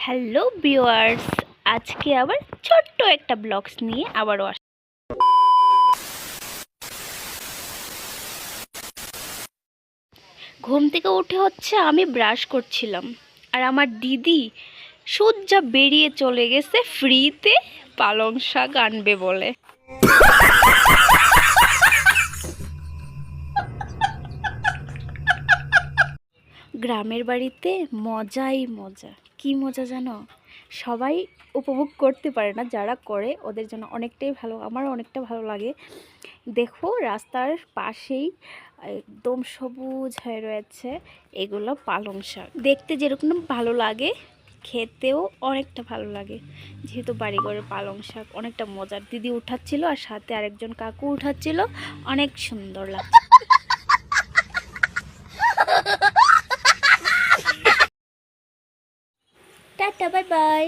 Hello viewers, আজকে আবার ছোট্ট একটা ব্লগস নিয়ে আবারও ঘুম থেকে উঠে আমি ব্রাশ করছিলাম, আর আমার দিদি সোজা বেরিয়ে চলে গেছে ফ্রিতে পালং শাক আনবে বলে। গ্রামের বাড়িতে মজাই মজা। কি মজা জানো? সবাই উপভোগ করতে পারে না, যারা করে ওদের জন্য অনেকটাই ভালো। আমারও অনেকটা ভালো লাগে। দেখো, রাস্তার পাশেই একদম সবুজ হয়ে রয়েছে এগুলো পালং শাক। দেখতে যেরকম ভালো লাগে, খেতেও অনেকটা ভালো লাগে। যেহেতু বাড়িঘরের পালং শাক অনেকটা মজার। দিদি উঠাচ্ছিল আর সাথে আরেকজন কাকু উঠাচ্ছিল, অনেক সুন্দর লাগছে। Tata, bye bye.